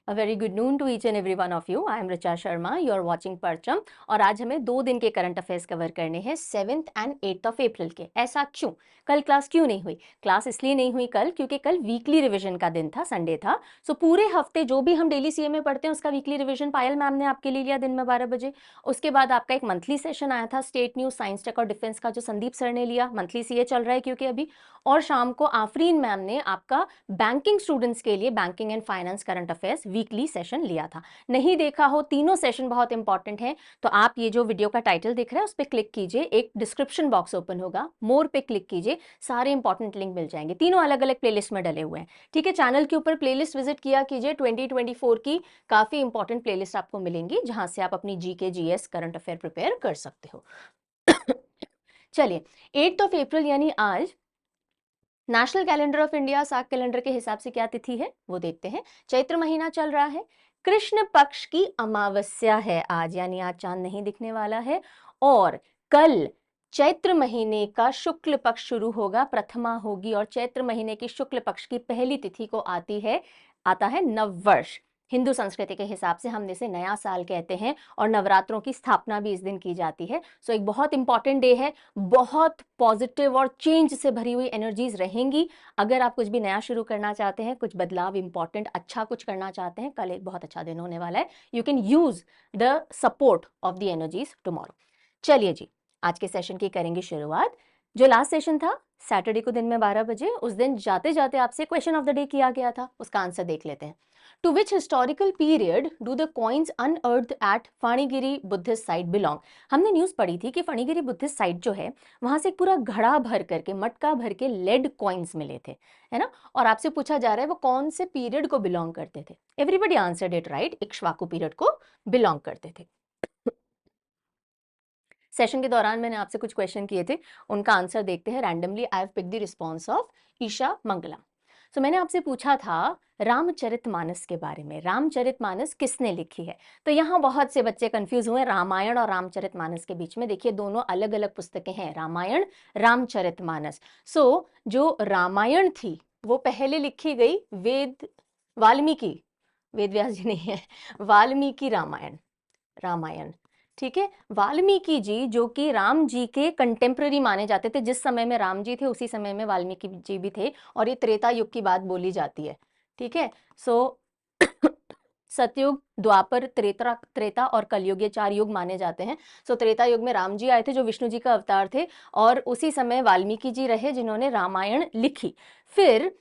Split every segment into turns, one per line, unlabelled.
A very good noon to each and every one of you. I am Richa Sharma. You are watching परचम और आज हमें 2 दिन के करंट अफेयर्स कवर करने हैं 7th and 8th of April के। ऐसा क्यों? कल क्लास क्यों नहीं हुई? क्लास इसलिए नहीं हुई कल क्योंकि कल वीकली रिवीजन का दिन था, संडे था। सो पूरे हफ्ते जो भी हम डेली सीए में पढ़ते हैं उसका वीकली रिवीजन पायल मैम ने आपके लिए लिया दिन में 12 बजे। उसके बाद आपका एक मंथली सेशन आया था स्टेट न्यूज, साइंस टेक और डिफेंस का, जो संदीप सर ने लिया। मंथली सीए चल रहा है क्योंकि अभी। और शाम को आफरीन मैम ने आपका बैंकिंग स्टूडेंट्स के लिए banking and finance current affairs weekly session लिया था। नहीं देखा हो, तीनों सेशन बहुत इंपॉर्टेंट है, तो आप ये जो वीडियो का टाइटल दिख रहा है उस पर क्लिक कीजिए, एक डिस्क्रिप्शन बॉक्स ओपन होगा, मोर पे क्लिक कीजिए, सारे इंपॉर्टेंट लिंक मिल जाएंगे, तीनों अलग अलग प्लेलिस्ट में डले हुए हैं। ठीक है, चैनल के ऊपर प्लेलिस्ट विजिट किया कीजिए, 2024 की काफी इंपॉर्टेंट प्लेलिस्ट आपको मिलेंगी जहां से आप अपनी GK GS current affair prepare कर सकते हो। चलिए, 8th ऑफ अप्रैल यानी आज नेशनल कैलेंडर ऑफ इंडिया साक कैलेंडर के हिसाब से क्या तिथि है वो देखते हैं। चैत्र महीना चल रहा है, कृष्ण पक्ष की अमावस्या है आज, यानी आज चांद नहीं दिखने वाला है। और कल चैत्र महीने का शुक्ल पक्ष शुरू होगा, प्रथमा होगी, और चैत्र महीने की शुक्ल पक्ष की पहली तिथि को आता है नव वर्ष। हिंदू संस्कृति के हिसाब से हम इसे नया साल कहते हैं और नवरात्रों की स्थापना भी इस दिन की जाती है। सो एक बहुत इंपॉर्टेंट डे है, बहुत पॉजिटिव और चेंज से भरी हुई एनर्जीज रहेंगी। अगर आप कुछ भी नया शुरू करना चाहते हैं, कुछ बदलाव इंपॉर्टेंट अच्छा कुछ करना चाहते हैं, कल एक बहुत अच्छा दिन होने वाला है। You can use the support of the energies tomorrow. चलिए जी, आज के सेशन की करेंगे शुरुआत। जो लास्ट सेशन था सैटरडे को दिन में 12 बजे, उस दिन जाते जाते आपसे क्वेश्चन ऑफ द डे किया गया था, उसका आंसर देख लेते हैं। To which historical period do the coins unearthed at Phanigiri Buddhist site belong? हमने न्यूज पढ़ी थी कि फणिगिरी बुद्धिस्ट साइट जो है वहां से एक पूरा घड़ा भर करके, मटका भर के लेड कॉइन्स मिले थे, है ना। और आपसे पूछा जा रहा है वो कौन से पीरियड को बिलोंग करते थे। Everybody answered it right, Ikshvaku period को बिलोंग करते थे। सेशन के दौरान मैंने आपसे कुछ क्वेश्चन किए थे, उनका आंसर देखते हैं randomly. I have picked the response of Isha Mangalam. तो मैंने आपसे पूछा था रामचरितमानस के बारे में, रामचरितमानस किसने लिखी है। तो यहाँ बहुत से बच्चे कंफ्यूज हुए रामायण और रामचरितमानस के बीच में। देखिए, दोनों अलग अलग पुस्तकें हैं, रामायण, रामचरितमानस। सो जो रामायण थी वो पहले लिखी गई वाल्मीकि, वेद व्यास जी नहीं है, वाल्मीकि रामायण, रामायण। ठीक है, वाल्मीकि जी जो कि राम जी के कंटेम्प्ररी माने जाते थे, जिस समय में राम जी थे उसी समय में वाल्मीकि जी भी थे, और ये त्रेता युग की बात बोली जाती है। ठीक है, सो सतयुग, द्वापर, त्रेता और कलयुग, ये 4 युग माने जाते हैं। सो त्रेता युग में राम जी आए थे जो विष्णु जी का अवतार थे, और उसी समय वाल्मीकि जी रहे जिन्होंने रामायण लिखी। फिर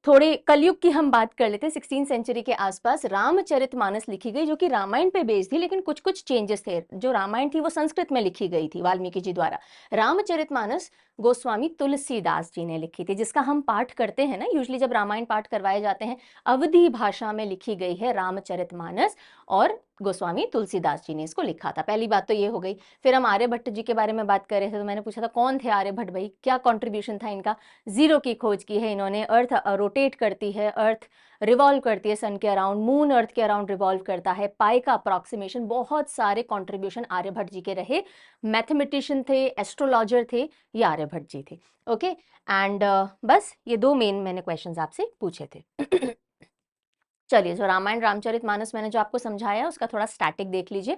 थोड़े कलयुग की हम बात कर लेते हैं, 16th सेंचुरी के आसपास रामचरितमानस लिखी गई जो कि रामायण पे बेस्ड थी, लेकिन कुछ कुछ चेंजेस थे। जो रामायण थी वो संस्कृत में लिखी गई थी वाल्मीकि जी द्वारा। रामचरितमानस गोस्वामी तुलसीदास जी ने लिखी थी, जिसका हम पाठ करते हैं ना यूजुअली जब रामायण पाठ करवाए जाते हैं। अवधी भाषा में लिखी गई है रामचरितमानस, और गोस्वामी तुलसीदास जी ने इसको लिखा था। पहली बात तो ये हो गई। फिर हम आर्यभट्ट जी के बारे में बात कर रहे थे, तो मैंने पूछा था कौन थे आर्यभट्ट भाई, क्या कॉन्ट्रीब्यूशन था इनका। जीरो की खोज की है इन्होंने। अर्थ रोटेट करती है, अर्थ रिवॉल्व करती है सन के अराउंड, मून अर्थ के अराउंड रिवॉल्व करता है, पाई का अप्रॉक्सीमेशन, बहुत सारे कॉन्ट्रीब्यूशन आर्यभट्ट जी के रहे। मैथमेटिशियन थे, एस्ट्रोलॉजर थे, ये आर्यभट्ट जी थे। ओके, एंड बस ये 2 मेन मैंने क्वेश्चंस आपसे पूछे थे। चलिए, जो रामायण रामचरितमानस मैंने जो आपको समझाया उसका थोड़ा स्टैटिक देख लीजिए।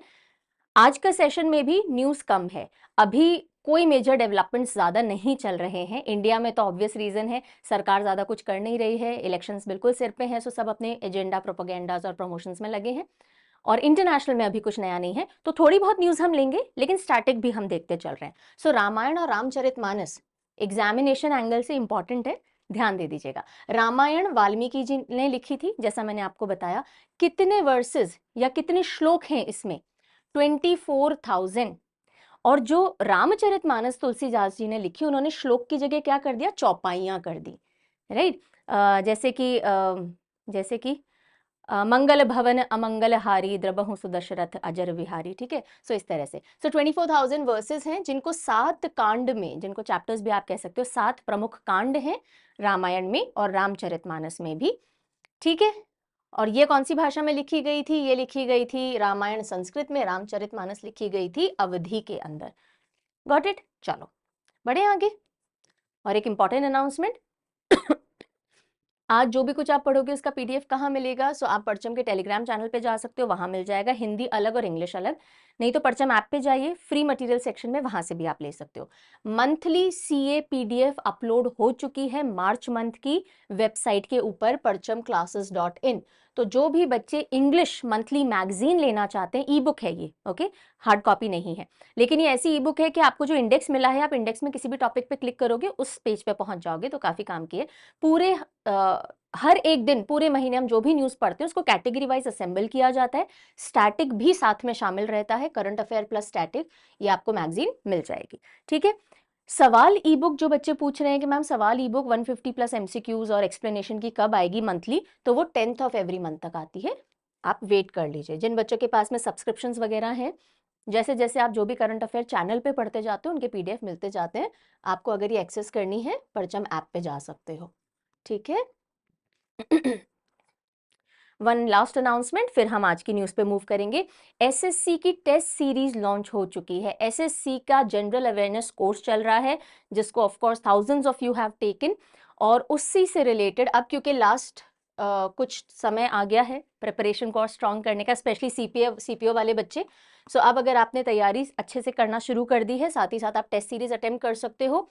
आज का सेशन में भी न्यूज कम है, अभी कोई मेजर डेवलपमेंट्स ज्यादा नहीं चल रहे हैं। इंडिया में तो ऑब्वियस रीजन है, सरकार ज्यादा कुछ कर नहीं रही है, इलेक्शंस बिल्कुल सिर पे हैं, सो सब अपने एजेंडा, प्रोपेगेंडाज और प्रमोशंस में लगे हैं। और इंटरनेशनल में अभी कुछ नया नहीं है, तो थोड़ी बहुत न्यूज हम लेंगे, लेकिन स्टैटिक भी हम देखते चल रहे हैं। सो रामायण और रामचरितमानस एग्जामिनेशन एंगल से इंपॉर्टेंट है, ध्यान दे दीजिएगा। रामायण वाल्मीकि जी ने लिखी थी, जैसा मैंने आपको बताया। कितने वर्सेस या कितने श्लोक हैं इसमें? 24,000। और जो रामचरितमानस तुलसीदास जी ने लिखी, उन्होंने श्लोक की जगह क्या कर दिया, चौपाइयां कर दी, राइट। जैसे कि मंगल भवन अमंगल हारी द्रबहु सुदशरथ अजर विहारी। ठीक है, सो इस तरह से 24,000 वर्सेस हैं, जिनको 7 कांड में, जिनको चैप्टर्स भी आप कह सकते हो, 7 प्रमुख कांड हैं रामायण में और रामचरितमानस में भी। ठीक है, और ये कौन सी भाषा में लिखी गई थी? ये लिखी गई थी रामायण संस्कृत में, रामचरितमानस लिखी गई थी अवधी के अंदर। Got it? चलो बढ़े आगे। और एक इंपॉर्टेंट अनाउंसमेंट, आज जो भी कुछ आप पढ़ोगे उसका पीडीएफ कहाँ मिलेगा? सो आप परचम के टेलीग्राम चैनल पे जा सकते हो, वहां मिल जाएगा, हिंदी अलग और इंग्लिश अलग। नहीं तो परचम ऐप पे जाइए, फ्री मटेरियल सेक्शन में, वहां से भी आप ले सकते हो। मंथली सीए पीडीएफ अपलोड हो चुकी है मार्च मंथ की वेबसाइट के ऊपर parchamclasses.in। तो जो भी बच्चे इंग्लिश मंथली मैगजीन लेना चाहते हैं, ई बुक है ये, ओके, हार्ड कॉपी नहीं है, लेकिन ये ऐसी ई बुक है कि आपको जो इंडेक्स मिला है, आप इंडेक्स में किसी भी टॉपिक पे क्लिक करोगे, उस पेज पे पहुंच जाओगे, तो काफी काम की है। पूरे हर एक दिन, पूरे महीने हम जो भी न्यूज पढ़ते हैं उसको कैटेगरी वाइज असेंबल किया जाता है, स्टैटिक भी साथ में शामिल रहता है, करंट अफेयर प्लस स्टैटिक, ये आपको मैगजीन मिल जाएगी, ठीक है। सवाल ई बुक जो बच्चे पूछ रहे हैं कि मैम सवाल ई बुक 150 प्लस एमसीक्यूज और एक्सप्लेनेशन की कब आएगी मंथली, तो वो 10th ऑफ एवरी मंथ तक आती है, आप वेट कर लीजिए। जिन बच्चों के पास में सब्सक्रिप्शंस वगैरह हैं, जैसे जैसे आप जो भी करंट अफेयर चैनल पे पढ़ते जाते हो उनके पीडीएफ मिलते जाते हैं आपको। अगर ये एक्सेस करनी है, परचम ऐप पे जा सकते हो, ठीक है। वन लास्ट अनाउंसमेंट, फिर हम आज की न्यूज पे मूव करेंगे। एसएससी की टेस्ट सीरीज लॉन्च हो चुकी है। एसएससी का जनरल अवेयरनेस कोर्स चल रहा है, जिसको of course thousands of you have taken, और उसी से रिलेटेड अब क्योंकि लास्ट कुछ समय आ गया है प्रिपरेशन को स्ट्रॉन्ग करने का, स्पेशली सीपीओ वाले बच्चे। सो अब अगर आपने तैयारी अच्छे से करना शुरू कर दी है, साथ ही साथ आप टेस्ट सीरीज अटेम्प्ट कर सकते हो।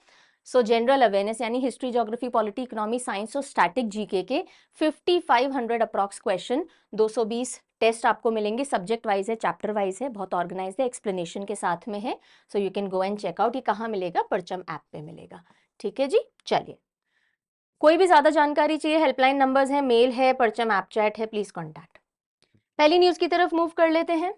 सो जनरल अवेयरनेस यानी history, geography, polity, economy, science और स्टैटिक जीके के 5500 अप्रॉक्स क्वेश्चन, 220 टेस्ट आपको मिलेंगे। सब्जेक्ट वाइज है, चैप्टर वाइज है, बहुत ऑर्गेनाइज है, एक्सप्लेनेशन के साथ में है। So you can go and check out. ये कहाँ मिलेगा? परचम ऐप पे मिलेगा, ठीक है जी। चलिए, कोई भी ज्यादा जानकारी चाहिए, हेल्पलाइन नंबर्स है, मेल है, परचम ऐप चैट है, प्लीज कॉन्टैक्ट। पहली न्यूज की तरफ मूव कर लेते हैं।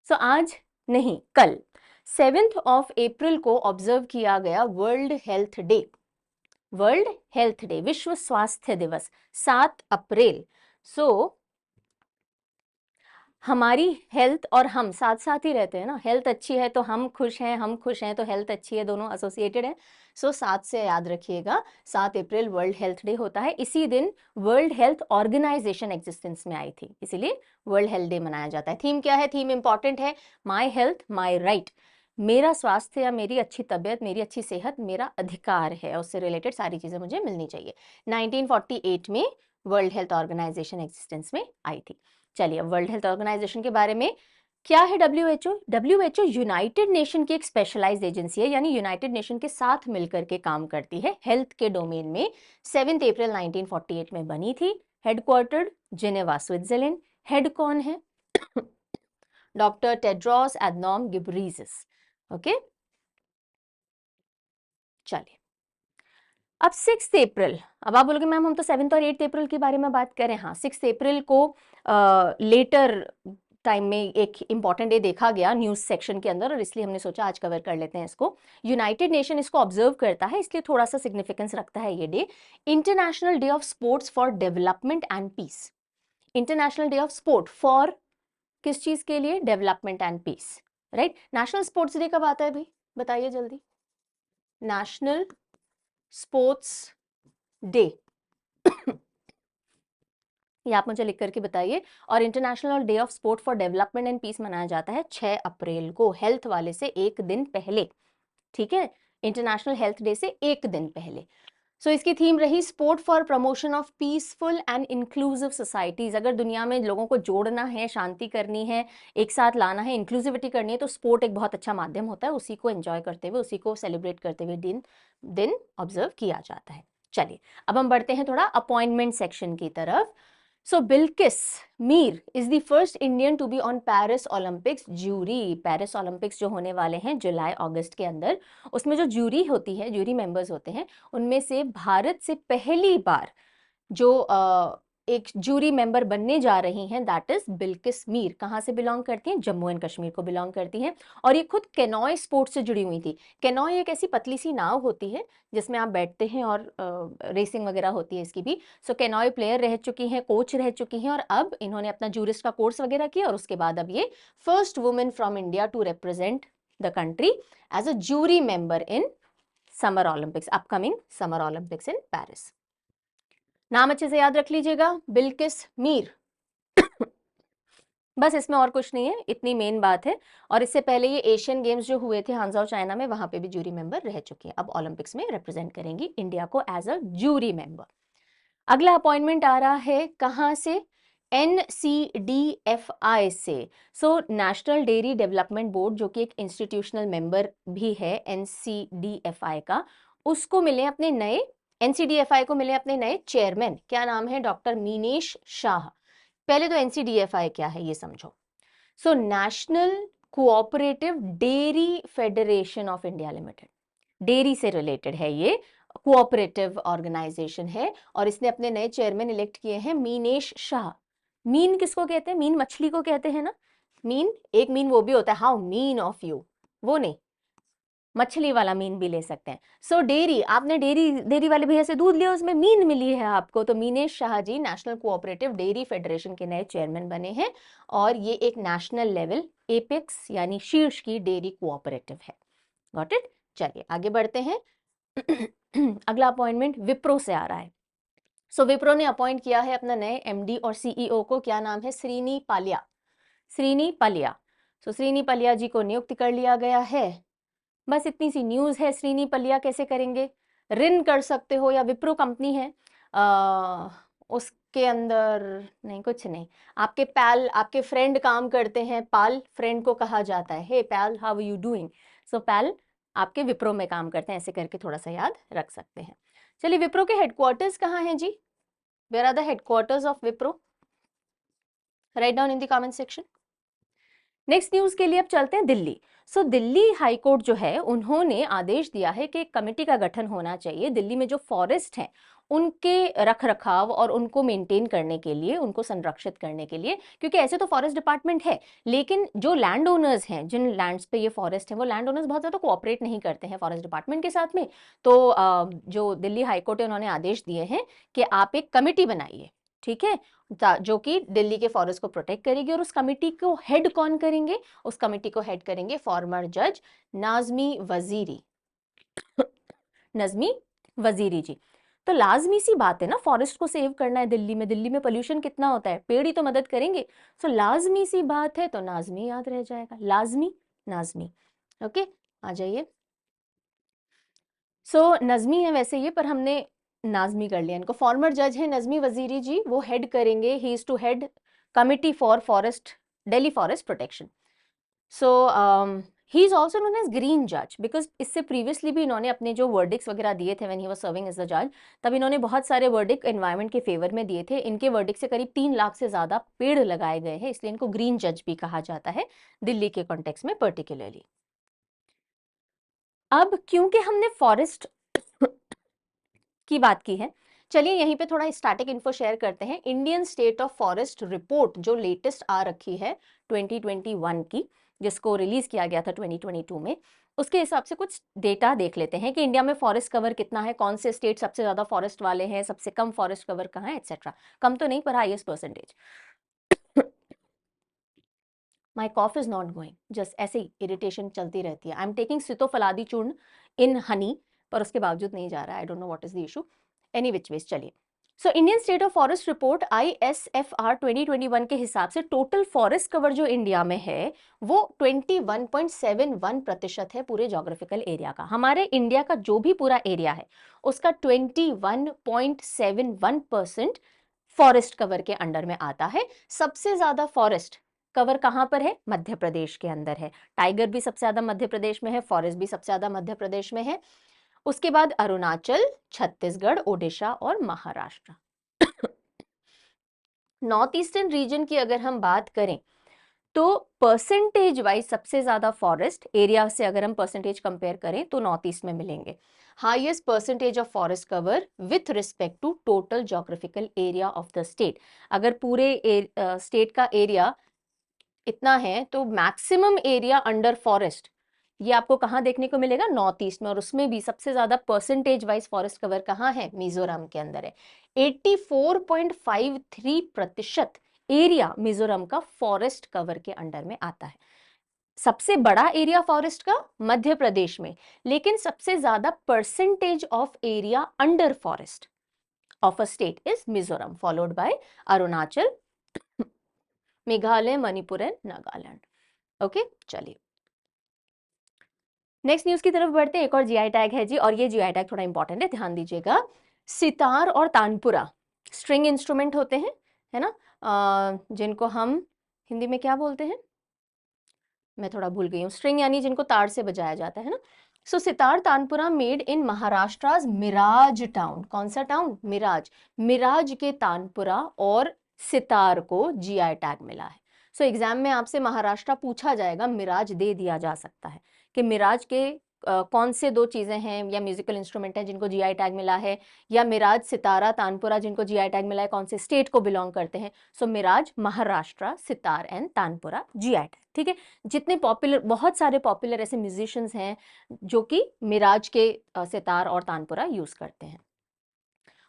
सो आज नहीं, कल 7th ऑफ अप्रैल को ऑब्जर्व किया गया world health day. World health day, विश्व स्वास्थ्य दिवस, 7 अप्रैल। सो हमारी हेल्थ और हम साथ साथ ही रहते हैं ना, हेल्थ अच्छी है तो हम खुश हैं, हम खुश हैं तो हेल्थ अच्छी है, दोनों एसोसिएटेड है। सो 7 से याद रखिएगा, 7 अप्रैल वर्ल्ड हेल्थ डे होता है। इसी दिन वर्ल्ड हेल्थ ऑर्गेनाइजेशन एग्जिस्टेंस में आई थी, इसीलिए वर्ल्ड हेल्थ डे मनाया जाता है। थीम क्या है? थीम इंपॉर्टेंट है, माई हेल्थ माई राइट। मेरा स्वास्थ्य या मेरी अच्छी तबीयत, मेरी अच्छी सेहत मेरा अधिकार है, उससे रिलेटेड सारी चीजें मुझे मिलनी चाहिए। 1948 में वर्ल्ड हेल्थ ऑर्गेनाइजेशन एग्जिस्टेंस में आई थी। चलिए, अब वर्ल्ड हेल्थ ऑर्गेनाइजेशन के बारे में, क्या है डब्ल्यूएचओ? डब्ल्यूएचओ यूनाइटेड नेशन की एक स्पेशलाइज्ड एजेंसी है, यानी यूनाइटेड नेशन के साथ मिलकर के काम करती है हेल्थ के डोमेन में। 7 अप्रैल 1948 में बनी थी, हेडक्वार्टर्ड जिनेवा, स्विट्जरलैंड। हेड कौन है? Doctor Tedros Adhanom Ghebreyesus, okay. चलिए, अब 6 अप्रैल, अब आप बोलोगे मैम हम तो 7 और 8 अप्रैल के बारे में बात करें। हाँ, 6 अप्रैल को लेटर टाइम में एक इंपॉर्टेंट डे देखा गया न्यूज सेक्शन के अंदर, और इसलिए हमने सोचा आज कवर कर लेते हैं इसको। यूनाइटेड नेशन इसको ऑब्जर्व करता है, इसलिए थोड़ा सा सिग्निफिकेंस रखता है ये day. International day of sports for development and peace. International day of sport for किस चीज के लिए? Development and peace, right. National sports day कब आता है भाई? बताइए जल्दी। नेशनल स्पोर्ट्स डे ये आप मुझे लिख करके बताइए। और international day of sport for development and peace मनाया जाता है 6 अप्रैल को, हेल्थ वाले से एक दिन पहले, ठीक है। इंटरनेशनल हेल्थ डे से एक दिन पहले। सो इसकी थीम रही sport for promotion of peaceful and inclusive societies. अगर दुनिया में लोगों को जोड़ना है, शांति करनी है, एक साथ लाना है, इंक्लूसिविटी करनी है, तो स्पोर्ट एक बहुत अच्छा माध्यम होता है। उसी को एंजॉय करते हुए, उसी को सेलिब्रेट करते हुए दिन ऑब्जर्व किया जाता है। चलिए, अब हम बढ़ते हैं थोड़ा अपॉइंटमेंट सेक्शन की तरफ। So Bilkis Mir is the first Indian to be on Paris Olympics jury। Paris Olympics जो होने वाले हैं जुलाई अगस्त के अंदर, उसमें जो ज्यूरी होती है, ज्यूरी मेंबर्स होते हैं, उनमें से भारत से पहली बार जो एक ज्यूरी मेंबर बनने जा रही हैं, दैट इज बिल्किस मीर। कहाँ से बिलोंग करती हैं? जम्मू एंड कश्मीर को बिलोंग करती हैं, और ये खुद केनॉय स्पोर्ट्स से जुड़ी हुई थी। केनॉय एक ऐसी पतली सी नाव होती है जिसमें आप बैठते हैं, और रेसिंग वगैरह होती है इसकी भी। सो केनॉय प्लेयर रह चुकी हैं, कोच रह चुकी हैं, और अब इन्होंने अपना जूरिस्ट का कोर्स वगैरह किया, और उसके बाद अब ये first women from India to represent the country as a jury member in summer Olympics, upcoming summer Olympics in Paris. नाम अच्छे से याद रख लीजिएगा, बिल्किस मीर। बस इसमें और कुछ नहीं है, इतनी मेन बात है। और इससे पहले ये एशियन गेम्स जो हुए थे हांगझाओ चाइना में, वहां पे भी जूरी मेंबर रह चुकी हैं, अब ओलंपिक्स में रिप्रेजेंट करेंगी इंडिया को एज अ जूरी मेंबर। अगला अपॉइंटमेंट आ रहा है कहां से? NCDFI से। So national dairy development board, जो कि एक इंस्टीट्यूशनल मेंबर भी है NCDFI का, उसको मिले अपने नए NCDFI को मिले अपने नए चेयरमैन। क्या नाम है? डॉक्टर मीनेश शाह। पहले तो NCDFI क्या है ये समझो। So national cooperative dairy federation of India limited, dairy से रिलेटेड है ये, कोऑपरेटिव ऑर्गेनाइजेशन है। और इसने अपने नए चेयरमैन इलेक्ट किए हैं मीनेश शाह। मीन किसको कहते हैं? मीन मछली को कहते हैं ना। मीन, एक मीन वो भी होता है, हाउ मीन ऑफ यू, वो नहीं, मछली वाला मीन भी ले सकते हैं। सो डेयरी, आपने डेयरी डेयरी वाले भैया से दूध लिया, उसमें मीन मिली है आपको, तो Minesh Shah ji national cooperative dairy federation के नए चेयरमैन बने हैं। और ये एक नेशनल लेवल एपेक्स यानी शीर्ष की डेयरी कोऑपरेटिव है। Got it? चलिए आगे बढ़ते हैं। अगला अपॉइंटमेंट विप्रो से आ रहा है। सो विप्रो ने अपॉइंट किया है अपना नए MD और CEO को। क्या नाम है? श्रीनी पालिया। श्रीनी पालिया। सो श्रीनी पालिया जी को नियुक्त कर लिया गया है। बस इतनी सी न्यूज है। श्रीनी पालिया कैसे करेंगे? रिन कर सकते हो, या विप्रो कंपनी है उसके अंदर नहीं, कुछ नहीं। आपके पैल, आपके फ्रेंड काम करते हैं, पाल फ्रेंड को कहा जाता है, हे पैल हाउ यू डूइंग। सो पैल आपके विप्रो में काम करते हैं, ऐसे करके थोड़ा सा याद रख सकते हैं। चलिए, विप्रो के हेडक्वार्टर्स कहाँ हैं जी? Where are the headquarters of Wipro? Right down in the comment section. Next news के लिए अब चलते हैं Delhi. So Delhi high court जो है, उन्होंने आदेश दिया है कि एक कमेटी का गठन होना चाहिए दिल्ली में जो फॉरेस्ट हैं उनके रख रखाव और उनको मेंटेन करने के लिए, उनको संरक्षित करने के लिए। क्योंकि ऐसे तो फॉरेस्ट डिपार्टमेंट है, लेकिन जो लैंड ओनर्स हैं, जिन लैंड्स पे ये फॉरेस्ट है, वो लैंड ओनर्स बहुत ज़्यादा कोऑपरेट नहीं करते हैं फॉरेस्ट डिपार्टमेंट के साथ में। तो जो दिल्ली हाई कोर्ट है, उन्होंने आदेश दिए हैं कि आप एक कमेटी बनाइए, ठीक है, जो कि दिल्ली के फॉरेस्ट को प्रोटेक्ट करेगी। और उस कमेटी को हेड कौन करेंगे? उस कमेटी को हेड करेंगे फॉर्मर जज नाज़मी वजीरी। नज़मी वजीरी जी। तो लाजमी सी बात है ना, फॉरेस्ट को सेव करना है दिल्ली में। दिल्ली में पोल्यूशन कितना होता है, पेड़ ही तो मदद करेंगे। सो लाजमी सी बात है, तो नाज़मी याद रह जाएगा, लाजमी नाज़मी। ओके, आ जाइए। सो नज़मी है वैसे ये, पर हमने नाज़मी कर लिया इनको। फॉर्मर जज है नज़मी वजीरी जी, वो हेड करेंगे, he is to head committee for forest, Delhi forest protection. So he is also known as green जज, बिकॉज इससे प्रीवियसली भी इन्होंने अपने जो वर्डिक्स वगैरह दिए थे when he was serving as the जज, तब इन्होंने बहुत सारे वर्डिक्ट एनवायरनमेंट के फेवर में दिए थे। इनके वर्डिक्ट से करीब 3 लाख से ज्यादा पेड़ लगाए गए हैं, इसलिए इनको ग्रीन जज भी कहा जाता है दिल्ली के कॉन्टेक्स्ट में पर्टिकुलरली। अब क्योंकि हमने फॉरेस्ट की बात की है, चलिए यहीं पे थोड़ा स्टैटिक इन्फो शेयर करते हैं। Indian state of forest report जो लेटेस्ट आ रखी है 2021 की, जिसको रिलीज किया गया था 2022 में, उसके हिसाब से कुछ डेटा देख लेते हैं कि इंडिया में फॉरेस्ट कवर कितना है, कौन से स्टेट सबसे ज्यादा फॉरेस्ट वाले हैं, सबसे कम फॉरेस्ट कवर कहाँ है, एक्सेट्रा। कम तो नहीं, पर highest percentage. My cough is not going, just ऐसे ही इरिटेशन चलती रहती है। आई एम टेकिंग सितोफलादी चूर्ण इन हनी, पर उसके बावजूद नहीं जा रहा है। I don't know what is the issue. Any which ways, चलिए। So Indian state of forest report ISFR 2021 के हिसाब से टोटल फॉरेस्ट कवर जो इंडिया में है वो 21.71% है पूरे जोग्राफिकल एरिया का। हमारे इंडिया का जो भी पूरा एरिया है उसका 21.71% फॉरेस्ट कवर के अंडर में आता है। सबसे ज्यादा फॉरेस्ट कवर कहां पर है? मध्य प्रदेश के अंदर है। टाइगर भी सबसे ज्यादा मध्य प्रदेश में है, फॉरेस्ट भी सबसे ज्यादा मध्य प्रदेश में है। उसके बाद अरुणाचल, छत्तीसगढ़, ओडिशा और महाराष्ट्र। नॉर्थ ईस्टर्न रीजन की अगर हम बात करें तो परसेंटेज वाइज सबसे ज्यादा फॉरेस्ट एरिया से अगर हम परसेंटेज कंपेयर करें तो नॉर्थ ईस्ट में मिलेंगे। Highest percentage of forest cover with respect to total geographical area of the state. अगर पूरे स्टेट का एरिया इतना है तो मैक्सिमम एरिया अंडर फॉरेस्ट ये आपको कहाँ देखने को मिलेगा? नॉर्थ ईस्ट में। और उसमें भी सबसे ज्यादा परसेंटेज वाइज फॉरेस्ट कवर कहाँ है? मिजोरम के अंदर है। 84.53% एरिया मिजोरम का फॉरेस्ट कवर के अंडर में आता है। सबसे बड़ा एरिया फॉरेस्ट का मध्य प्रदेश में, लेकिन सबसे ज्यादा percentage of area under forest of a state is Mizoram, followed by Arunachal, Meghalaya, Manipur and Nagaland. Okay, चलिए नेक्स्ट न्यूज की तरफ बढ़ते हैं। एक और जीआई टैग है जी, और ये जीआई टैग थोड़ा इंपॉर्टेंट है, ध्यान दीजिएगा। सितार और तानपुरा स्ट्रिंग इंस्ट्रूमेंट होते हैं, है ना, जिनको हम हिंदी में क्या बोलते हैं, मैं थोड़ा भूल गई हूँ। स्ट्रिंग यानी जिनको तार से बजाया जाता है ना। So sitar tanpura made in Maharashtra Miraj town. कौन सा टाउन? मिराज। मिराज के तानपुरा और सितार को जीआई टैग मिला है। सो एग्जाम में आपसे महाराष्ट्र पूछा जाएगा, मिराज दे दिया जा सकता है कि मिराज के कौन से दो चीजें हैं या म्यूजिकल इंस्ट्रूमेंट हैं जिनको जीआई टैग मिला है, या मिराज, सितारा, तानपुरा जिनको जीआई टैग मिला है कौन से स्टेट को बिलोंग करते हैं। So Miraj, Maharashtra, sitar and tanpura GI tag. ठीक है, जितने पॉपुलर, बहुत सारे पॉपुलर ऐसे म्यूजिशियंस हैं जो कि मिराज के सितार और तानपुरा यूज करते हैं।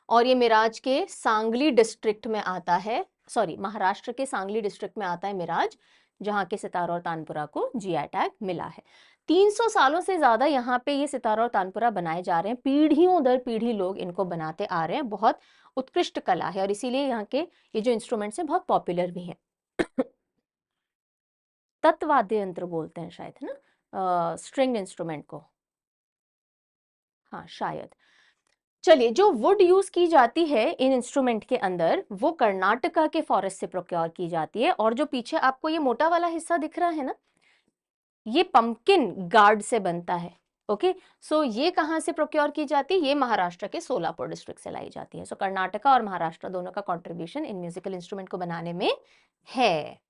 और ये मिराज के सांगली डिस्ट्रिक्ट में आता है, सॉरी महाराष्ट्र के सांगली डिस्ट्रिक्ट में आता है मिराज, जहाँ के सितार और तानपुरा को जीआई टैग मिला है। 300 सालों से ज्यादा यहाँ पे ये सितार और तानपुरा बनाए जा रहे हैं, पीढ़ियों दर पीढ़ी लोग इनको बनाते आ रहे हैं। बहुत उत्कृष्ट कला है और इसीलिए यहाँ के ये जो इंस्ट्रूमेंट्स हैं बहुत पॉपुलर भी हैं। तत्वाद्य यंत्र बोलते हैं शायद, है ना, स्ट्रिंग इंस्ट्रूमेंट को, हाँ शायद। चलिए, जो वुड यूज की जाती है इन इंस्ट्रूमेंट के अंदर वो कर्नाटका के फॉरेस्ट से प्रोक्योर की जाती है। और जो पीछे आपको ये मोटा वाला हिस्सा दिख रहा है ना, ये पंपकिन गार्ड से बनता है। ओके, सो ये कहाँ से प्रोक्योर की जाती है? ये महाराष्ट्र के सोलापुर डिस्ट्रिक्ट से लाई जाती है। सो कर्नाटका और महाराष्ट्र दोनों का कंट्रीब्यूशन इन म्यूजिकल इंस्ट्रूमेंट को बनाने में है।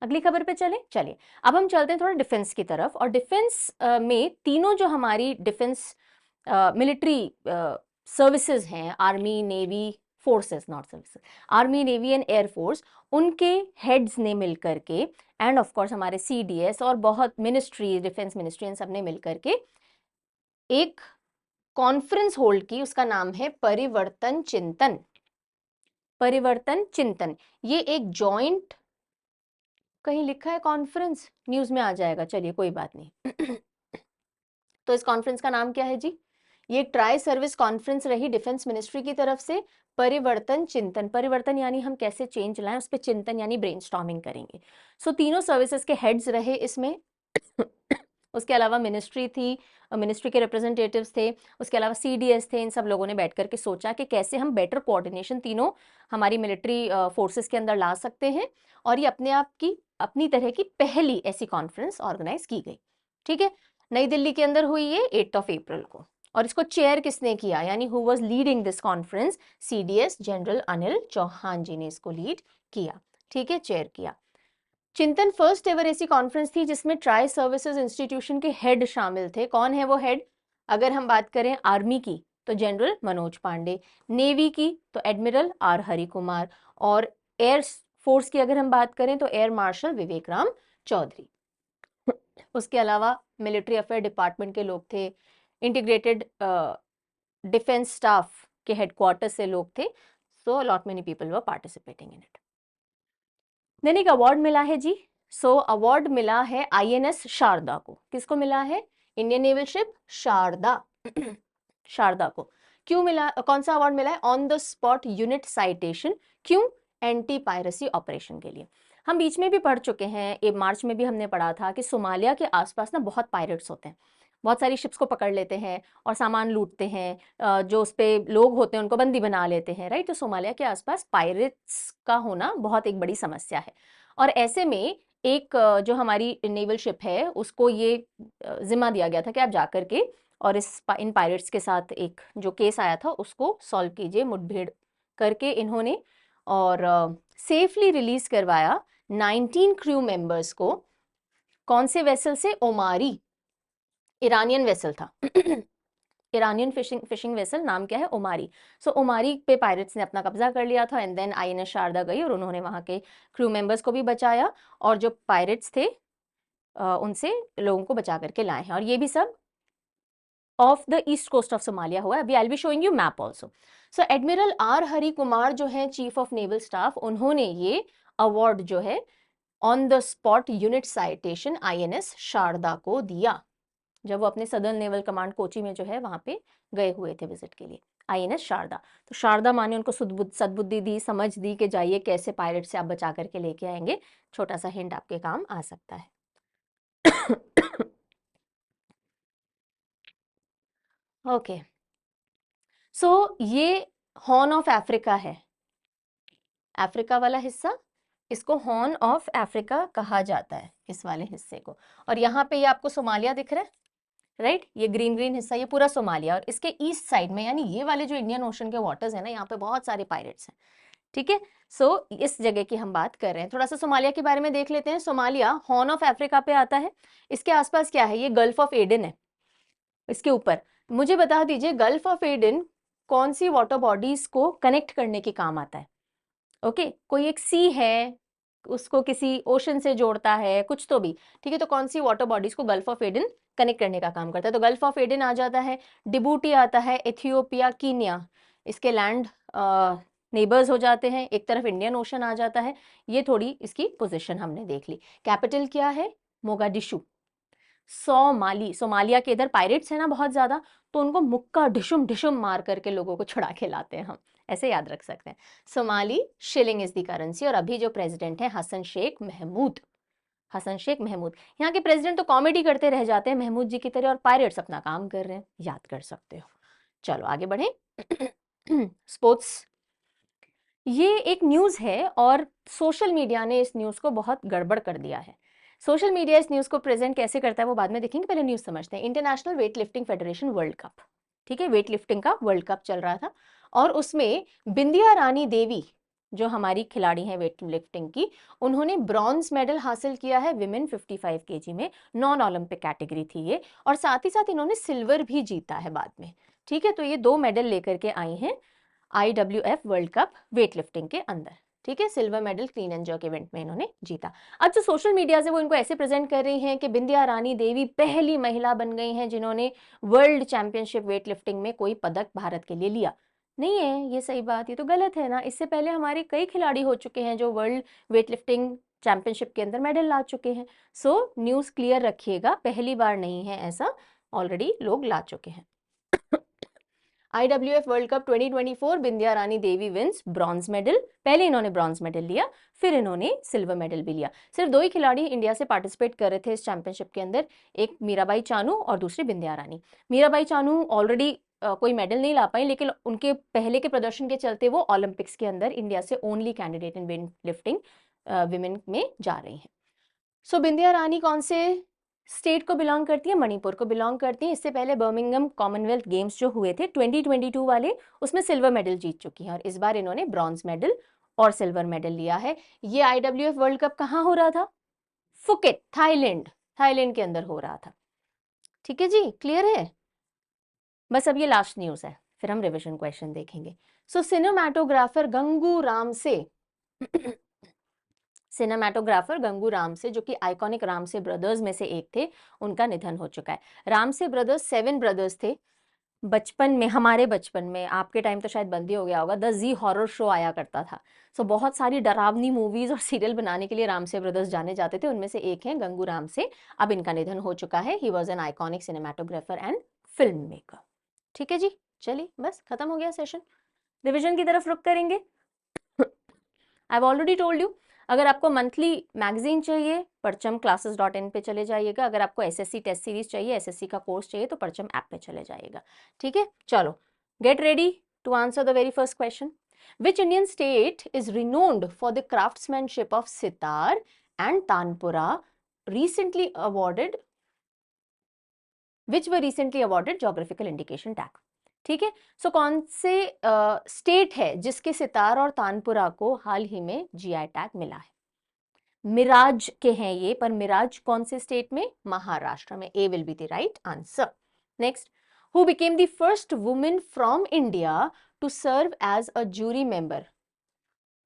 अगली खबर पे चलिए अब हम चलते हैं थोड़ा डिफेंस की तरफ। और डिफेंस में तीनों जो हमारी डिफेंस मिलिट्री सर्विसेज हैं, army, navy, forces not services, army, navy and air force, उनके हेड्स ने मिलकर के, एंड ऑफ कोर्स हमारे सीडीएस और बहुत मिनिस्ट्री, डिफेंस मिनिस्ट्री, इन सब ने मिलकर के एक कॉन्फ्रेंस होल्ड की। उसका नाम है परिवर्तन चिंतन। परिवर्तन चिंतन, ये एक जॉइंट, कहीं लिखा है कॉन्फ्रेंस, न्यूज में आ जाएगा, चलिए कोई बात नहीं। तो इस कॉन्फ्रेंस का नाम क्या है जी? ये ट्राई सर्विस कॉन्फ्रेंस रही डिफेंस मिनिस्ट्री की तरफ से। परिवर्तन चिंतन, परिवर्तन यानी हम कैसे चेंज लाएं, उस पर चिंतन यानी ब्रेनस्टॉर्मिंग करेंगे। सो तीनों सर्विसेज के हेड्स रहे इसमें। उसके अलावा मिनिस्ट्री थी, मिनिस्ट्री के रिप्रेजेंटेटिव्स थे, उसके अलावा सीडीएस थे। इन सब लोगों ने बैठ करके सोचा कि कैसे हम बेटर कोऑर्डिनेशन तीनों हमारी मिलिट्री फोर्सेस के अंदर ला सकते हैं। और ये अपने आप की अपनी तरह की पहली ऐसी कॉन्फ्रेंस ऑर्गेनाइज की गई। ठीक है, नई दिल्ली के अंदर हुई ये 8 अप्रैल को। और इसको चेयर किसने किया, यानी who was leading this conference? CDS general Anil Chauhan ji ने इसको लीड किया। ठीक है, चेयर किया। चिंतन फर्स्ट एवर ऐसी कॉन्फ्रेंस थी जिसमें ट्राई सर्विसेज इंस्टीट्यूशन के हेड शामिल थे। कौन है वो हेड? अगर हम बात करें आर्मी की तो जनरल मनोज पांडे, नेवी की तो एडमिरल आर हरि कुमार, और एयर फोर्स की अगर हम बात करें तो एयर मार्शल विवेक राम चौधरी। उसके अलावा मिलिट्री अफेयर डिपार्टमेंट के लोग थे, इंटीग्रेटेड डिफेंस स्टाफ के हेडक्वार्टर से लोग थे। So lot many people were participating in it. Then एक अवार्ड मिला है जी। सो अवार्ड मिला है आईएनएस शारदा को। किसको मिला है? Indian naval ship Sharda. Sharda को क्यों मिला, कौन सा अवार्ड मिला है? On the spot unit citation. क्यों? एंटी पायरेसी ऑपरेशन के लिए। हम बीच में भी पढ़ चुके हैं, ये मार्च में भी हमने पढ़ा था कि सोमालिया के आसपास ना बहुत पायरेट्स होते हैं, बहुत सारी शिप्स को पकड़ लेते हैं और सामान लूटते हैं, जो उस पे लोग होते हैं उनको बंदी बना लेते हैं, राइट। तो सोमालिया के आसपास पायरेट्स का होना बहुत एक बड़ी समस्या है। और ऐसे में एक जो हमारी नेवल शिप है उसको ये जिम्मा दिया गया था कि आप जाकर के और इन पायरेट्स के साथ एक जो केस आया था उसको सॉल्व कीजिए। मुठभेड़ करके इन्होंने और सेफली रिलीज करवाया 19 क्रू मेंबर्स को। कौन से वेसल से? ओमारी, ईरानियन वेसल था। ईरानियन फिशिंग वेसल, नाम क्या है? ओमारी। सो ओमारी पे पायरेट्स ने अपना कब्जा कर लिया था, एंड देन आईएनएस शारदा गई और उन्होंने वहां के क्रू मेंबर्स को भी बचाया और जो पायरेट्स थे उनसे लोगों को बचा करके लाए हैं। और ये भी सब off the east coast of Somalia हुआ है। अभी I will be showing you map also. So admiral R Hari Kumar जो है चीफ ऑफ नेवल स्टाफ, उन्होंने ये अवार्ड जो है on the spot unit citation INS Sharda को दिया। जब वो अपने सदर्न नेवल कमांड कोची में जो है वहां पे गए हुए थे विजिट के लिए। आईएनएस शारदा। तो शारदा माँ ने उनको सद्बुद्धि दी, समझ दी कि जाइए कैसे पायरेट से आप बचा करके लेके आएंगे। छोटा सा हिंट आपके काम आ सकता है। ओके, सो ये हॉर्न ऑफ अफ्रीका है, अफ्रीका वाला हिस्सा, इसको हॉर्न ऑफ अफ्रीका कहा जाता है, इस वाले हिस्से को। और यहाँ पे ये आपको सोमालिया दिख रहा है, राइट, ये ग्रीन ग्रीन हिस्सा ये पूरा सोमालिया, और इसके ईस्ट साइड में यानी ये वाले जो इंडियन ओशन के वाटर्स है ना, यहाँ पे बहुत सारे पायरेट्स हैं। ठीक है, सो इस जगह की हम बात कर रहे हैं। थोड़ा सा सोमालिया के बारे में देख लेते हैं। सोमालिया हॉर्न ऑफ अफ्रीका पे आता है। इसके आसपास क्या है, ये गल्फ ऑफ एडन है इसके ऊपर। मुझे बता दीजिए गल्फ ऑफ एडन कौन सी वाटर बॉडीज को कनेक्ट करने के काम आता है? ओके, कोई एक सी है, उसको किसी ओशन से जोड़ता है, कुछ तो भी। ठीक है, तो कौन सी वाटर बॉडीज को गल्फ ऑफ एडन कनेक्ट करने का काम करता है? तो गल्फ ऑफ एडन आ जाता है, डिबूटी आता है, एथियोपिया, कीनिया, इसके लैंड नेबर्स हो जाते हैं। एक तरफ इंडियन ओशन आ जाता है। ये थोड़ी इसकी पोजीशन हमने देख ली। कैपिटल क्या है? मोगाडिशु। सोमालिया के इधर पायरेट्स है ना बहुत ज्यादा, तो उनको मुक्का ढिशुम ढिशुम मार करके लोगों को छुड़ा के लाते हैं हम, ऐसे याद रख सकते हैं। Somali shilling is the currency. और अभी जो प्रेसिडेंट है हसन शेख महमूद, हसन शेख महमूद। यहाँ के प्रेसिडेंट तो कॉमेडी करते रह जाते हैं महमूद जी की तरह, और पायरेट्स अपना काम कर रहे हैं, याद कर सकते हो। चलो आगे बढ़े। स्पोर्ट्स, ये एक न्यूज है और सोशल मीडिया ने इस न्यूज को बहुत गड़बड़ कर दिया है। सोशल मीडिया इस न्यूज को प्रेजेंट कैसे करता है वो बाद में देखेंगे, पहले न्यूज समझते हैं। International weight lifting federation world cup, ठीक है, वेट लिफ्टिंग का वर्ल्ड कप चल रहा था, और उसमें बिंदिया रानी देवी जो हमारी खिलाड़ी हैं वेट लिफ्टिंग की, उन्होंने ब्रॉन्ज मेडल हासिल किया है विमेन 55 केजी में, नॉन ओलंपिक कैटेगरी थी ये, और साथ ही साथ इन्होंने सिल्वर भी जीता है बाद में। ठीक है, तो ये 2 मेडल लेकर के आई हैं IWF world cup weight lifting के अंदर। ठीक है, silver medal clean and jerk event में इन्होंने जीता। अब जो सोशल मीडिया से वो इनको ऐसे प्रेजेंट कर रही हैं कि बिंदिया रानी देवी पहली महिला बन गई हैं जिन्होंने वर्ल्ड चैंपियनशिप वेट लिफ्टिंग में कोई पदक भारत के लिए लिया। नहीं है ये सही बात, ये तो गलत है ना। इससे पहले हमारे कई खिलाड़ी हो चुके हैं जो वर्ल्ड वेट लिफ्टिंग चैंपियनशिप के अंदर मेडल ला चुके हैं। सो न्यूज क्लियर रखिएगा, पहली बार नहीं है ऐसा, ऑलरेडी लोग ला चुके हैं। IWF वर्ल्ड कप 2024 बिंदिया Rani Devi wins bronze medal. पहले इन्होंने ब्रॉन्ज मेडल लिया, फिर इन्होंने सिल्वर मेडल भी लिया। सिर्फ 2 ही खिलाड़ी इंडिया से पार्टिसिपेट कर रहे थे इस चैंपियनशिप के अंदर, एक मीराबाई चानू और दूसरी बिंदिया रानी। मीराबाई चानू ऑलरेडी कोई मेडल नहीं ला पाई, लेकिन उनके पहले के प्रदर्शन के चलते वो ओलंपिक्स के अंदर इंडिया से only candidate in weight lifting women में जा रही हैं। सो बिंदिया रानी कौन से स्टेट को बिलोंग करती है? मणिपुर को बिलोंग करती है। इससे पहले बर्मिंघम कॉमनवेल्थ गेम्स जो हुए थे 2022 वाले, उसमें सिल्वर मेडल जीत चुकी हैं, और इस बार इन्होंने ब्रॉन्ज मेडल और सिल्वर मेडल लिया है। ये IWF वर्ल्ड कप कहाँ हो रहा था? फुकेट, थाईलैंड, थाईलैंड के अंदर हो रहा था। ठीक है जी, क्लियर है? बस अब ये लास्ट न्यूज है, फिर हम रिविजन क्वेश्चन देखेंगे। सो सिनेमाटोग्राफर गंगू राम से सिनेमाटोग्राफर गंगू रामसे, जो कि आइकॉनिक रामसे ब्रदर्स में से एक थे, उनका निधन हो चुका है। रामसे ब्रदर्स 7 ब्रदर्स थे। बचपन में, हमारे बचपन में, आपके टाइम तो शायद बंद ही हो गया होगा, द जी हॉरर शो आया करता था। सो बहुत सारी डरावनी मूवीज और सीरियल बनाने के लिए रामसे ब्रदर्स जाने जाते थे, उनमें से एक हैं गंगू रामसे। अब इनका निधन हो चुका है। He was an iconic cinematographer and film maker. ठीक है जी, चलिए बस खत्म हो गया सेशन। रिविजन की तरफ रुक करेंगे। I have already told you, अगर आपको मंथली मैगजीन चाहिए परचम classes.in पे चले जाइएगा। अगर आपको SSC टेस्ट सीरीज चाहिए, SSC का कोर्स चाहिए, तो परचम ऐप पे चले जाइएगा। ठीक है, चलो get ready to answer the very first question. Which Indian state is renowned for the craftsmanship of sitar and tanpura recently awarded which were recently awarded geographical indication tag? ठीक है, सो कौन से स्टेट है जिसके सितार और तानपुरा को हाल ही में GI टैग मिला है? मिराज के हैं ये, पर मिराज कौन से स्टेट में? महाराष्ट्र में। A will be the right answer. Next, who became the first woman from India to serve as a jury member?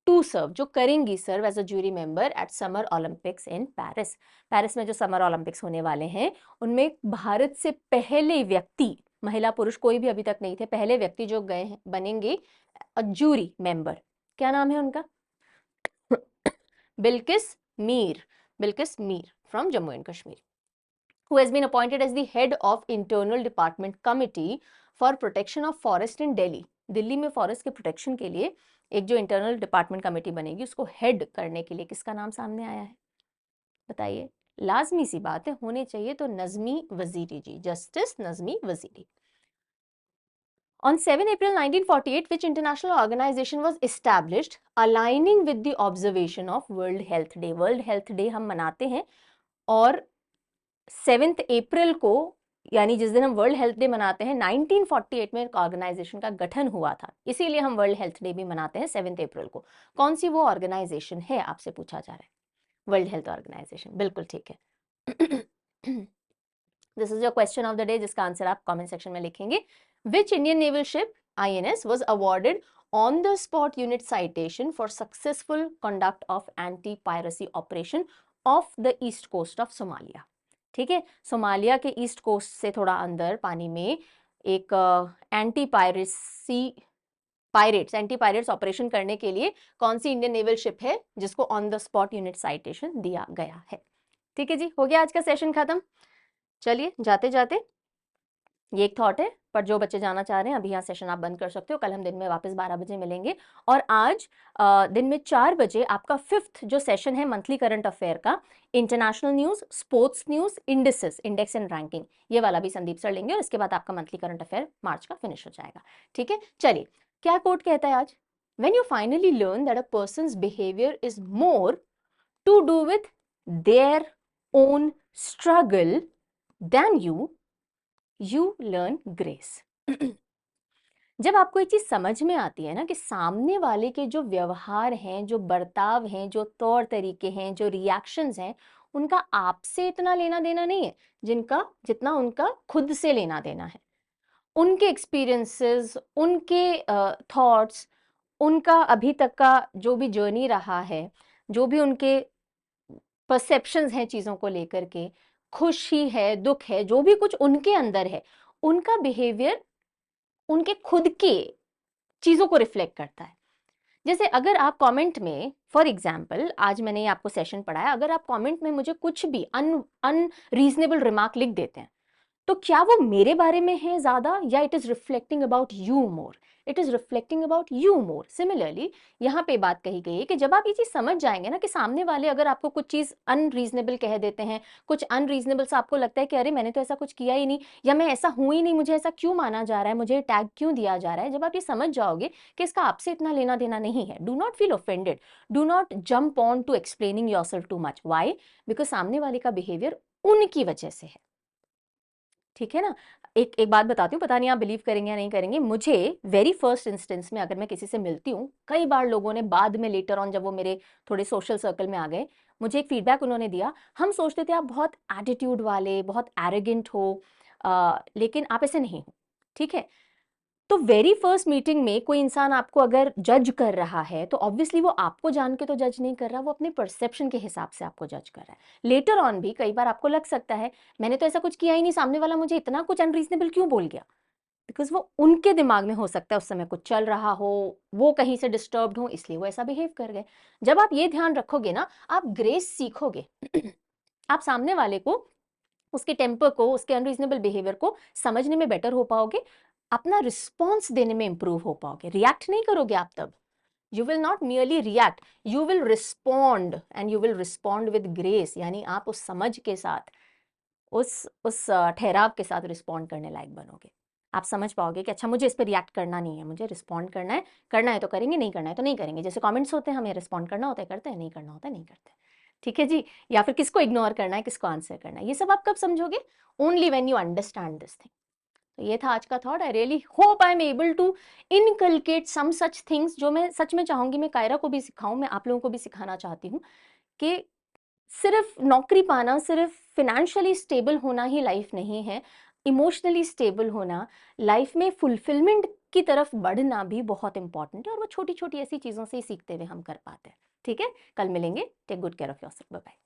To serve, जो करेंगी serve as a jury member at summer Olympics in Paris. Paris में जो summer Olympics होने वाले हैं, उनमें भारत से पहले व्यक्ति, महिला पुरुष कोई भी अभी तक नहीं थे, पहले व्यक्ति जो गए हैं बनेंगे ज्यूरी मेंबर। क्या नाम है उनका? Bilkis Mir, Bilkis Mir from Jammu and Kashmir. who has been appointed as the head of internal department committee for protection of forest in Delhi. Delhi में फॉरेस्ट के प्रोटेक्शन के लिए एक जो इंटरनल डिपार्टमेंट कमेटी बनेगी उसको हेड करने के लिए किसका नाम सामने आया है बताइए। लाजमी सी बात है, होने चाहिए तो नजमी वजीरी जी, justice Najmi Waziri. On 7 April 1948, which international organization was established aligning with the observation of World Health Day? World Health Day हम मनाते हैं और 7 अप्रैल को यानी जिस दिन हम वर्ल्ड हेल्थ डे मनाते हैं 1948 में एक ऑर्गेनाइजेशन का गठन हुआ था, इसीलिए हम वर्ल्ड हेल्थ डे भी मनाते हैं 7 अप्रैल को। कौन सी वो ऑर्गेनाइजेशन है आपसे पूछा जा रहा है? वर्ल्ड हेल्थ ऑर्गेनाइजेशन, बिल्कुल ठीक है। This is your question of the day, जिसका आंसर आप कमेंट सेक्शन में लिखेंगे। Which Indian naval ship INS was awarded on the spot unit citation for successful conduct of anti-piracy operation off the east coast of Somalia? ठीक है, Somalia के east coast से थोड़ा अंदर पानी में एक एंटी पायरेट्स ऑपरेशन करने के लिए कौन सी इंडियन नेवल शिप है जिसको on the spot unit citation दिया गया है? ठीक है जी, हो गया आज का सेशन खत्म। चलिए जाते जाते ये एक थॉट है, पर जो बच्चे जाना चाह रहे हैं अभी यहाँ सेशन आप बंद कर सकते हो। कल हम दिन में वापस 12 बजे मिलेंगे और आज दिन में 4 बजे आपका 5th जो सेशन है मंथली करंट अफेयर का, international news, sports news, indices, index and ranking, ये वाला भी संदीप सर लेंगे और इसके बाद आपका मंथली करंट अफेयर मार्च का फिनिश हो जाएगा। ठीक है, चलिए क्या कोट कहता है आज? When you finally learn that a person's behaviour is more to do with their own struggle than you learn grace। जब आपको ये चीज समझ में आती है ना कि सामने वाले के जो व्यवहार हैं, जो बर्ताव हैं, जो तौर तरीके हैं, जो रिएक्शंस हैं, उनका आपसे इतना लेना देना नहीं है जितना उनका खुद से लेना देना है। उनके एक्सपीरियंसेस, उनके थॉट्स, उनका अभी तक का जो भी जर्नी रहा है, जो भी उनके परसेप्शंस हैं चीजों को लेकर के, खुशी है, दुख है, जो भी कुछ उनके अंदर है, उनका बिहेवियर उनके खुद के चीजों को रिफ्लेक्ट करता है। जैसे अगर आप कमेंट में, फॉर एग्जाम्पल आज मैंने आपको सेशन पढ़ाया, अगर आप कमेंट में मुझे कुछ भी अनरीजनेबल रिमार्क लिख देते हैं तो क्या वो मेरे बारे में है ज्यादा या it is reflecting about you more? It is reflecting about you more. Similarly यहाँ पे बात कही गई है कि जब आप ये चीज समझ जाएंगे ना कि सामने वाले अगर आपको कुछ चीज अनरीजनेबल कह देते हैं, कुछ अनरीजनेबल सा आपको लगता है कि अरे मैंने तो ऐसा कुछ किया ही नहीं, या मैं ऐसा हूं ही नहीं, मुझे ऐसा क्यों माना जा रहा है, मुझे टैग क्यों दिया जा रहा है, जब आप ये समझ जाओगे कि इसका आपसे इतना लेना देना नहीं है, do not feel offended, do not jump on to explaining yourself too much. Why? Because सामने वाले का बिहेवियर उनकी वजह से है। ठीक है ना? एक बात बताती हूँ, पता नहीं आप बिलीव करेंगे या नहीं करेंगे, मुझे वेरी फर्स्ट इंस्टेंस में अगर मैं किसी से मिलती हूँ, कई बार लोगों ने बाद में लेटर ऑन जब वो मेरे थोड़े सोशल सर्कल में आ गए, मुझे एक फीडबैक उन्होंने दिया, हम सोचते थे आप बहुत एटीट्यूड वाले, बहुत एरोगेंट हो, लेकिन आप ऐसे नहीं हो। ठीक है, तो वेरी फर्स्ट मीटिंग में कोई इंसान आपको अगर जज कर रहा है तो ऑब्वियसली वो आपको जान के तो जज नहीं कर रहा, वो अपने परसेप्शन के हिसाब से आपको जज कर रहा है। लेटर ऑन भी कई बार आपको लग सकता है मैंने तो ऐसा कुछ किया ही नहीं, सामने वाला मुझे इतना कुछ अनरीजनेबल क्यों बोल गया, बिकॉज वो उनके दिमाग में हो सकता है उस समय कुछ चल रहा हो, वो कहीं से डिस्टर्ब्ड हो, इसलिए वो ऐसा बिहेव कर गए। जब आप ये ध्यान रखोगे ना, आप ग्रेस सीखोगे। आप सामने वाले को, उसके टेम्पर को, उसके अनरीजनेबल बिहेवियर को समझने में बेटर हो पाओगे, अपना रिस्पॉन्स देने में इंप्रूव हो पाओगे। रिएक्ट नहीं करोगे आप तब, you will not merely react, you will respond, and you will respond with grace, यानी आप उस समझ के साथ, उस ठहराव के साथ रिस्पॉन्ड करने लायक बनोगे। आप समझ पाओगे कि अच्छा मुझे इस पर रिएक्ट करना नहीं है, मुझे रिस्पॉन्ड करना है तो करेंगे, नहीं करना है तो नहीं करेंगे। जैसे कमेंट्स होते हैं, हमें रिस्पॉन्ड करना होता है करते हैं, नहीं करना होता है नहीं करते। ठीक है जी, या फिर किसको इग्नोर करना है, किसको आंसर करना है, ये सब आप कब समझोगे? Only when you understand this thing. तो ये था आज का thought. I really hope I am able to inculcate some such things, जो मैं सच में चाहूंगी मैं कायरा को भी सिखाऊं, मैं आप लोगों को भी सिखाना चाहती हूँ कि सिर्फ नौकरी पाना, सिर्फ फिनेंशियली स्टेबल होना ही लाइफ नहीं है, इमोशनली स्टेबल होना, लाइफ में फुलफिलमेंट की तरफ बढ़ना भी बहुत इंपॉर्टेंट है, और वो छोटी छोटी ऐसी चीज़ों से ही सीखते हुए हम कर पाते हैं। ठीक है, कल मिलेंगे। Take good care of yourself, bye bye.